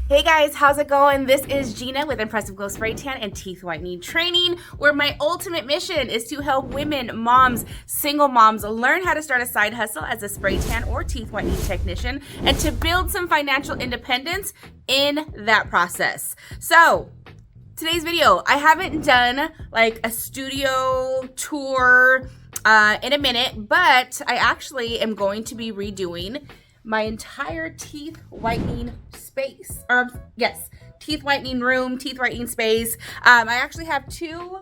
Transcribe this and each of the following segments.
Hey guys, how's it going? This is Gina with Impressive Glow Spray Tan and Teeth Whitening Training, where my ultimate mission is to help women, moms, single moms learn how to start a side hustle as a spray tan or teeth whitening technician and to build some financial independence in that process. So, today's video, I haven't done like a studio tour in a minute, but I actually am going to be redoing my entire teeth whitening space, or yes, teeth whitening room, teeth whitening space. I actually have two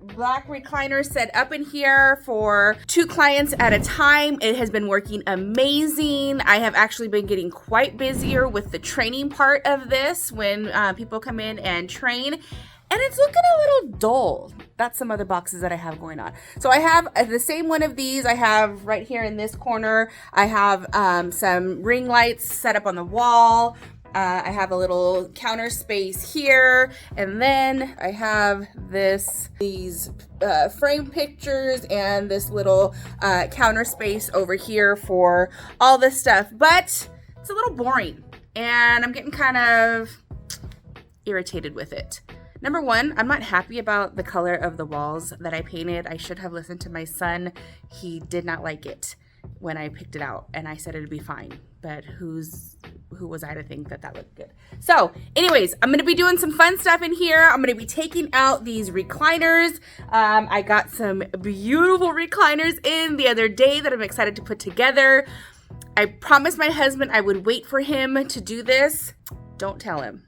black recliners set up in here for 2 clients at a time. It has been working amazing. I have actually been getting quite busier with the training part of this when people come in and train. And it's looking a little dull. That's some other boxes that I have going on. So I have the same one of these. I have right here in this corner. I have some ring lights set up on the wall. I have a little counter space here. And then I have these frame pictures and this little counter space over here for all this stuff. But it's a little boring. And I'm getting kind of irritated with it. Number one, I'm not happy about the color of the walls that I painted. I should have listened to my son. He did not like it when I picked it out, and I said it'd be fine. But who was I to think that that looked good? So anyways, I'm gonna be doing some fun stuff in here. I'm gonna be taking out these recliners. I got some beautiful recliners in the other day that I'm excited to put together. I promised my husband I would wait for him to do this. Don't tell him.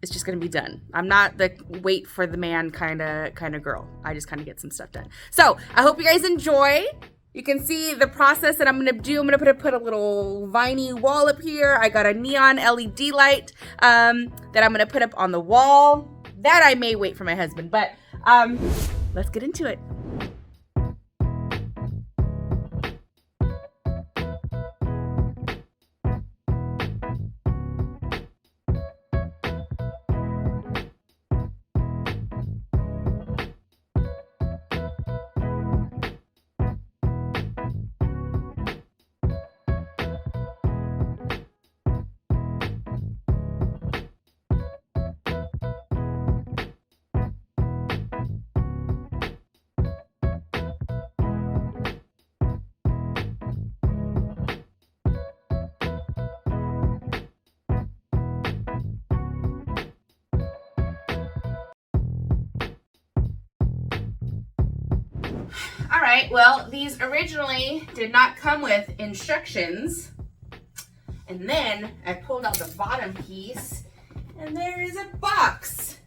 It's just gonna be done. I'm not the wait for the man kind of girl. I just kind of get some stuff done. So I hope you guys enjoy. You can see the process that I'm gonna do. I'm gonna put a little viney wall up here. I got a neon LED light that I'm gonna put up on the wall. That I may wait for my husband, but let's get into it. All right, well, these originally did not come with instructions. And then I pulled out the bottom piece, and there is a box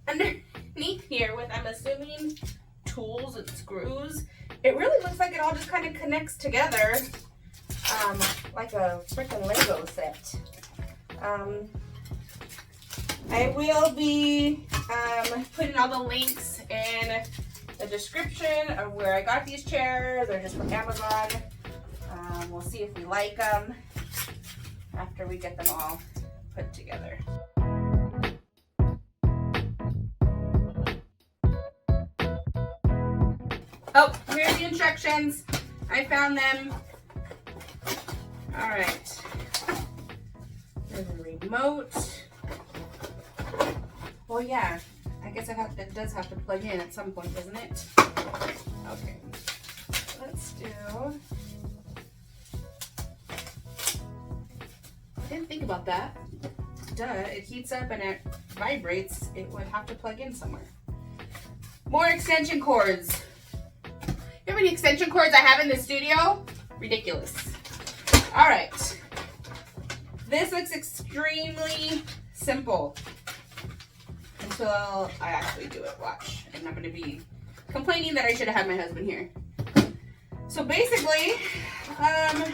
underneath here with, I'm assuming, tools and screws. It really looks like it all just kind of connects together like a freaking Lego set. I will be putting all the links in the description of where I got these chairs. They're just from Amazon. We'll see if we like them after we get them all put together. Oh, here's the instructions. I found them. All right. There's a remote. Well, yeah. I guess it does have to plug in at some point, doesn't it? Okay. Let's do... I didn't think about that. Duh, it heats up and it vibrates. It would have to plug in somewhere. More extension cords. You know how many extension cords I have in the studio? Ridiculous. All right. This looks extremely simple. Until I actually do it, watch. And I'm gonna be complaining that I should have had my husband here. So basically,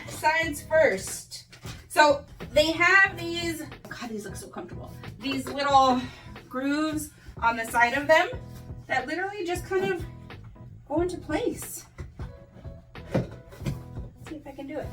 science first. So they have these, God, these look so comfortable. These little grooves on the side of them that literally just kind of go into place. Let's see if I can do it.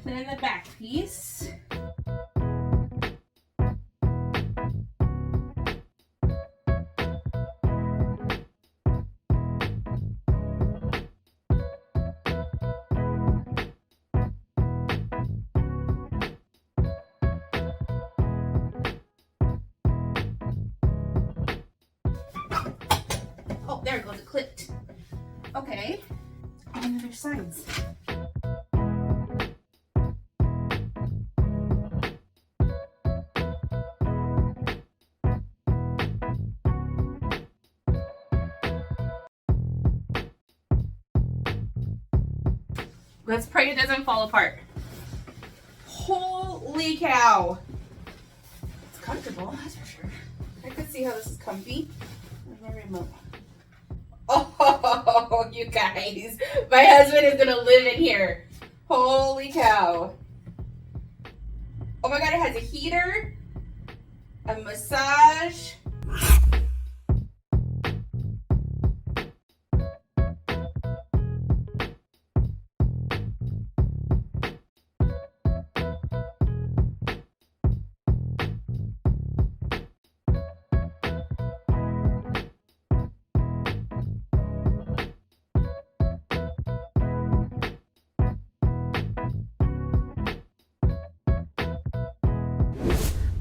Then the back piece. there's signs. Let's pray it doesn't fall apart. Holy cow. It's comfortable, that's for sure. I could see how this is comfy. Where's my remote? Oh, you guys. My husband is gonna live in here. Holy cow. Oh my God, it has a heater, a massage.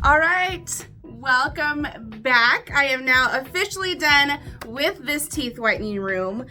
All right, welcome back. I am now officially done with this teeth whitening room.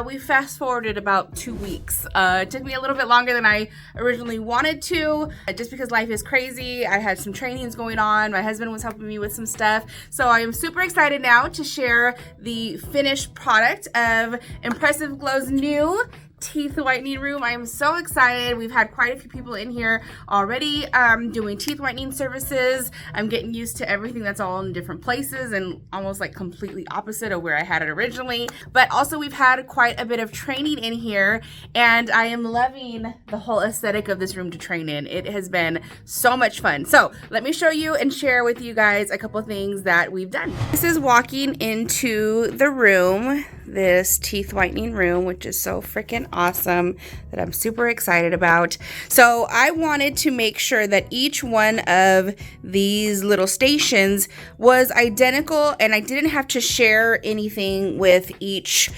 We fast forwarded about 2 weeks. It took me a little bit longer than I originally wanted to, just because life is crazy. I had some trainings going on. My husband was helping me with some stuff. So I am super excited now to share the finished product of Impressive Glow's new teeth whitening room. I am so excited. We've had quite a few people in here already doing teeth whitening services. I'm getting used to everything that's all in different places and almost like completely opposite of where I had it originally. But also we've had quite a bit of training in here, and I am loving the whole aesthetic of this room to train in. It has been so much fun. So let me show you and share with you guys a couple of things that we've done. This is walking into the room, this teeth whitening room, which is so freaking awesome that I'm super excited about. So I wanted to make sure that each one of these little stations was identical, and I didn't have to share anything with each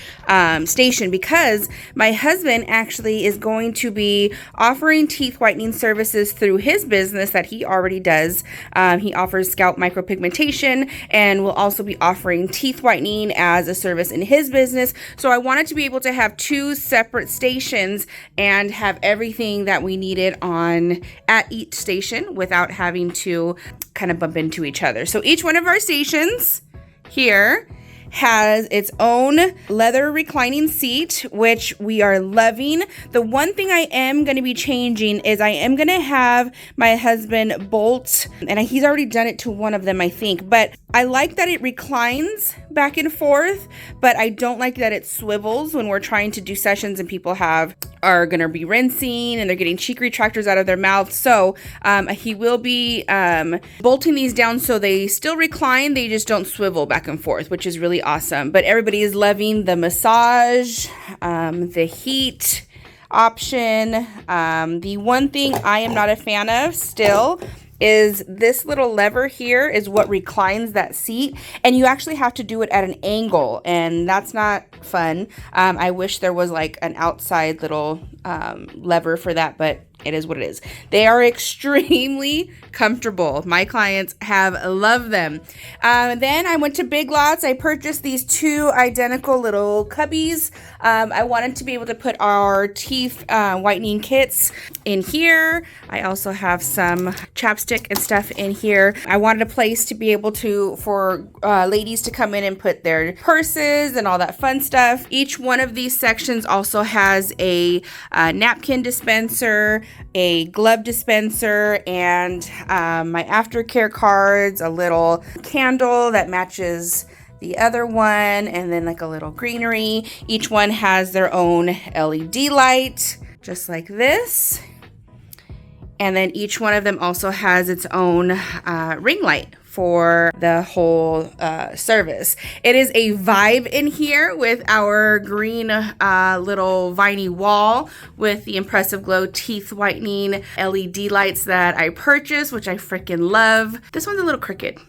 station, because my husband actually is going to be offering teeth whitening services through his business that he already does. He offers scalp micropigmentation and will also be offering teeth whitening as a service in his business. So I wanted to be able to have 2 separate stations and have everything that we needed on at each station without having to kind of bump into each other. So each one of our stations here has its own leather reclining seat, which we are loving. The one thing I am going to be changing is I am going to have my husband bolt, and he's already done it to one of them, I think, but I like that it reclines back and forth, but I don't like that it swivels when we're trying to do sessions and people are going to be rinsing and they're getting cheek retractors out of their mouth. So he will be bolting these down so they still recline, they just don't swivel back and forth, which is really awesome. But everybody is loving the massage, the heat option. The one thing I am not a fan of still is this little lever here is what reclines that seat, and you actually have to do it at an angle, and that's not fun. I wish there was like an outside little lever for that, but it is what it is. They are extremely comfortable. My clients have loved them. Then I went to Big Lots. I purchased these 2 identical little cubbies. I wanted to be able to put our teeth whitening kits in here. I also have some chapstick and stuff in here. I wanted a place to be able to, for ladies to come in and put their purses and all that fun stuff. Each one of these sections also has a napkin dispenser, a glove dispenser, and my aftercare cards, a little candle that matches the other one, and then like a little greenery. Each one has their own LED light, just like this. And then each one of them also has its own ring light for the whole service. It is a vibe in here with our green little viney wall with the Impressive Glow teeth whitening LED lights that I purchased, which I freaking love. This one's a little crooked.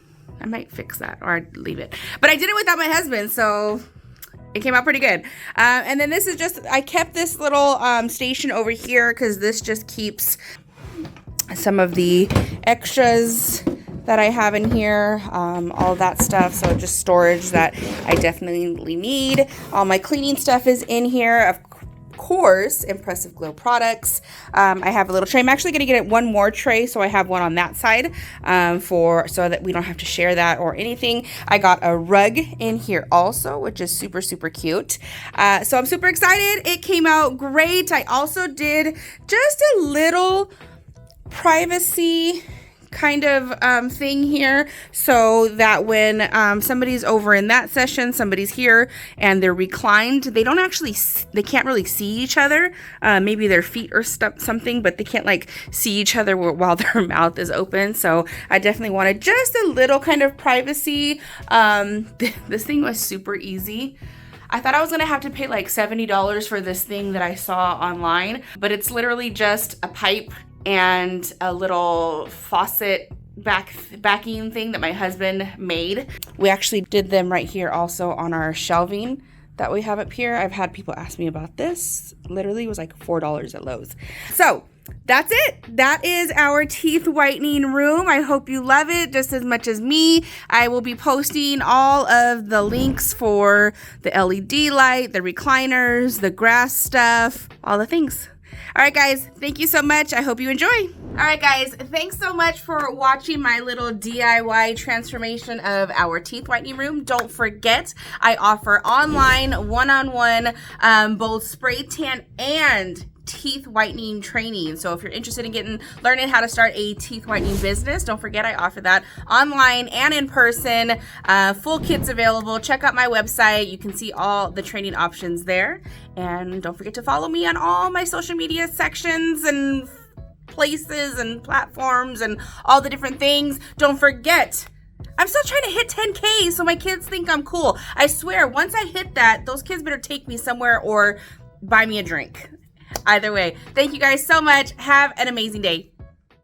I might fix that or I'd leave it. But I did it without my husband, so it came out pretty good. And then this is just, I kept this little station over here because this just keeps some of the extras that I have in here, all that stuff. So just storage that I definitely need. All my cleaning stuff is in here. Of course, Impressive Glow products. I have a little tray. I'm actually going to get one more tray, so I have one on that side so that we don't have to share that or anything. I got a rug in here also, which is super, super cute. So I'm super excited. It came out great. I also did just a little privacy kind of thing here, so that when somebody's over in that session, somebody's here and they're reclined, they can't really see each other, maybe their feet or something, but they can't like see each other while their mouth is open. So I definitely wanted just a little kind of privacy. This thing was super easy. I thought I was gonna have to pay like $70 for this thing that I saw online, but it's literally just a pipe and a little faucet backing thing that my husband made. We actually did them right here also on our shelving that we have up here. I've had people ask me about this. Literally, it was like $4 at Lowe's. So that's it. That is our teeth whitening room. I hope you love it just as much as me. I will be posting all of the links for the LED light, the recliners, the grass stuff, all the things. All right, guys, thank you so much. I hope you enjoy. All right, guys, thanks so much for watching my little DIY transformation of our teeth whitening room. Don't forget, I offer online, one-on-one, both spray tan and teeth whitening training. So if you're interested in learning how to start a teeth whitening business, don't forget I offer that online and in person. Full kits available. Check out my website. You can see all the training options there. And don't forget to follow me on all my social media sections and places and platforms and all the different things. Don't forget, I'm still trying to hit 10K so my kids think I'm cool. I swear, once I hit that, those kids better take me somewhere or buy me a drink. Either way, thank you guys so much. Have an amazing day.